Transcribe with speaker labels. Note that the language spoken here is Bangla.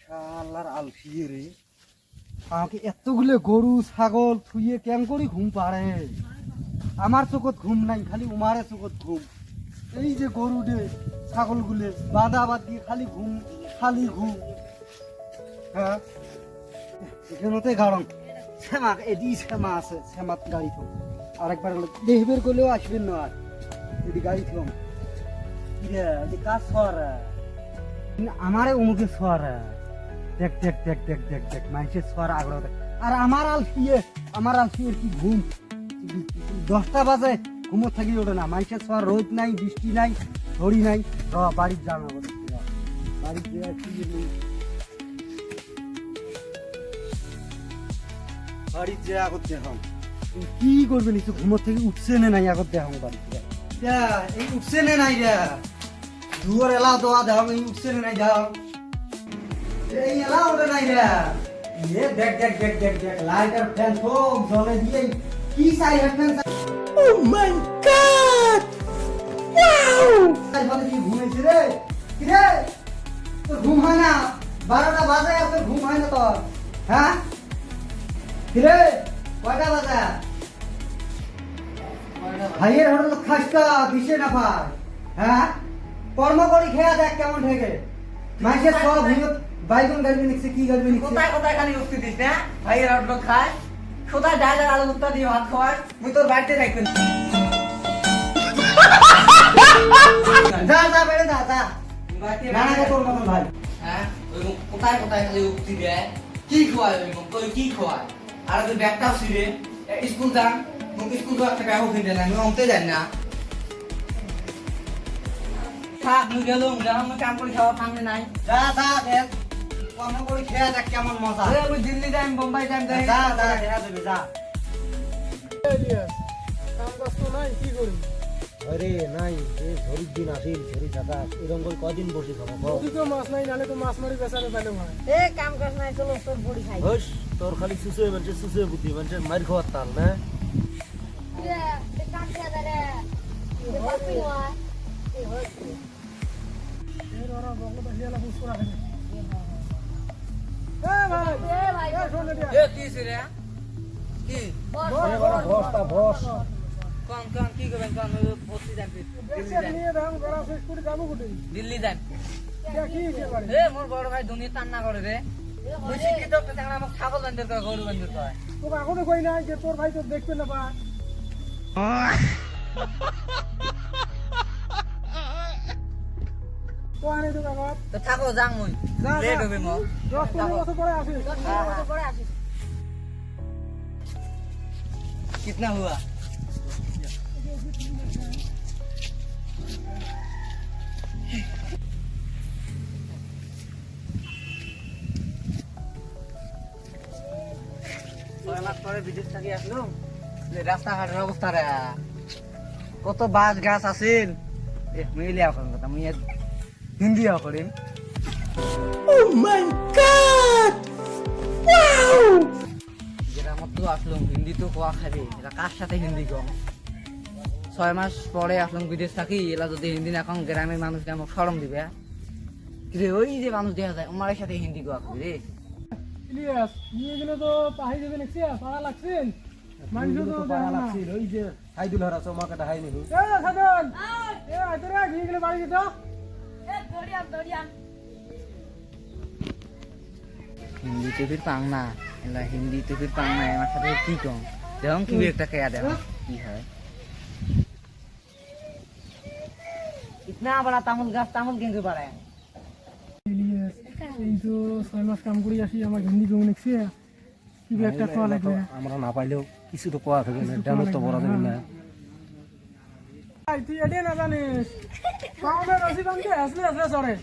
Speaker 1: শালার আলফিয়ে রে আমাকে এতগুলো গরু ছাগল থুইয়ে কেন করি ঘুম পাড়ে আমার চোখত ঘুম নাই খালি উমারে চোখত ঘুম এই যে গরু ডে ছাগলগুলো বাঁধা বাদ দিয়ে খালি ঘুম হ্যাঁ এখানতে গাড়ং শ্যামা এদি শ্যামা আছে শ্যামাত গাড়ি থম আরেকবার দেখবের করলেও আসবেন না আর যদি গাড়ি থম কাজ সর আমারে উমুকে সর দেখ দেখ দেখ দেখ দেখ দেখ মানুষের সর আগ্রহ আর আমার আলফিয়ের কি ঘুম 10টা বাজে ঘুমো থাকি ওঠে না মানুষের সর রোদ নাই বৃষ্টি নাই ঘড়ি নাই বাড়ির জানা বাড়ির বাড়ির যে আগত দেখাম কি করবে নিশ্চয় ঘুমোর থেকে উঠছে না নাই আগত দেখাম বাড়িতে এই উঠছে না নাই রে দুয়ার এলা দোয়া দেখাম এই উঠছে না নাই দেখাম এই এলা ওঠে নাই রে ये देख देख देख देख देख लाइट और फैन सब जले दिए की Sai fan oh my God wow आज বলে কি ঘুমাইছিস রে কি রে তোর ঘুম হয় না 12টা বাজে আর তোর ঘুম হয় না তোর হ্যাঁ কি রে কয়টা বাজে ভাইয়ের হোটেল খাসকা দিছে না ভাই হ্যাঁ কর্ম করি খেয়া দেখ কেমন ঠেকে মাইসে সব ভিড় বাইগুন গাড়ি নিচ্ছে কি গাড়ি নিচ্ছে
Speaker 2: কোথায় কোথায় খালি উঠতে দিস না ভাইয়ের হোটেল খায় কোথায় ডাল আর আলু ভর্তা দিয়ে ভাত খাওয়াস মুই তোর বাড়িতে রাখবেন
Speaker 1: যা যা বেড়ে যা যা
Speaker 2: বাড়িতে
Speaker 1: নানাকে তোর মতন ভাই
Speaker 2: হ্যাঁ ওই কোথায় কোথায় খালি উঠতে দেয় কি খাওয়ায় ওই তুই কি খাওয়ায় আর তুই ব্যাগটাও ছিঁড়ে স্কুল যান স্কুল তো একটা ব্যাগও কিনতে না আমি অন্তে জানি না থাক মুই গেলাম যখন কাম করে খাওয়া সামনে নাই
Speaker 1: যা যা দেখ কর্ম করি খেয়া দেখ কেমন মজা
Speaker 2: আমি দিল্লি যাই বোম্বাই যাই
Speaker 1: যা যা দেখা দেবে যা
Speaker 3: কাম কাজ তো নাই কি করি
Speaker 1: আরে নাই এই ঝড়ির দিন আসিল ঝড়ি দাদা এরকম করে কদিন বসে খাবো
Speaker 3: তুই তো মাছ নাই নালে তো মাছ মারি বেচারে পাইলে হয়
Speaker 4: এ কাম কাজ নাই চলো তোর বড়ি খাই
Speaker 1: হোস তোর খালি সুসে বুদ্ধি মানে মার খাওয়ার তাল না
Speaker 4: এ কাম করে দাঁড়া এ পাপি হয় এ হয়
Speaker 3: এর ওরা বগল তো হিয়ালা বুঝ করা হয় এ ভাই এ শোন দিয়া
Speaker 2: এ কি রে কি
Speaker 1: বস
Speaker 2: কোন কি করবেন কোন পড়তে যান
Speaker 3: দেখছেন নিয়ে দাম করা শেষ করে যাবো কোথায়
Speaker 2: দিল্লি যান
Speaker 3: কি কি করে
Speaker 2: এ মোর বড় ভাই দুনিয়া টান্না করে রে তুই শিক্ষিত একটা জানা আমাকে ছাগল বান্ধের কয় গরু বান্ধের কয়
Speaker 3: তোকে এখনো কই নাই যে তোর ভাই তো দেখবে না বা তো আনে তো বাবা
Speaker 2: তো থাকো যাং মুই লেট হবে মো
Speaker 3: 10-15 বছর পরে আসিস
Speaker 4: করে আসিস
Speaker 2: कितना हुआ বিদেশ থেকে আসলো রাস্তাঘাটের অবস্থা রে কত বাস গাছ আছিল মিলে এখন কথা মুই হিন্দি করিম গ্রামত তো আসলাম হিন্দি তো কোয়া খাবে এরা কার সাথে হিন্দি কম 6 মাস পরে আসলাম বিদেশ থাকি এলা যদি হিন্দি না কম গ্রামের মানুষকে আমাকে শরম দিবে কিরে ওই যে মানুষ দেখা যায় আমার সাথে হিন্দি কোয়া খাবে রে
Speaker 3: ইলিয়াস নিয়ে গেলে তো পাহাড়ি দেবে নাকি পাড়া লাগছেন মানুষ তো জানা না
Speaker 1: ওই যে হাইদুল হরা চমাকাটা হাই নেই
Speaker 3: এ সাধন এ আইতরা নিয়ে গেলে বাড়ি যেত
Speaker 4: এ দড়িয়ান
Speaker 2: হিন্দি তো ফির পাং না এলা হিন্দি তো ফির পাং না আমার সাথে কি কম দেখুন কি একটা কেয়া দেখো কি হয় इतना बड़ा तामुल गाछ तामुल केंगे बाड़े
Speaker 3: ইলিয়াস এই তো 6 মাস কাম করি আসি আমার হিন্দি কেমন লিখছে কি একটা খাওয়া লাগবে
Speaker 1: আমরা না পাইলেও কিছু তো কোয়া থাকবে না ড্যামেজ তো বড় দেবে না
Speaker 3: আই তুই এডে না জানিস পাউডে রসি বানতে আসলে চড়ে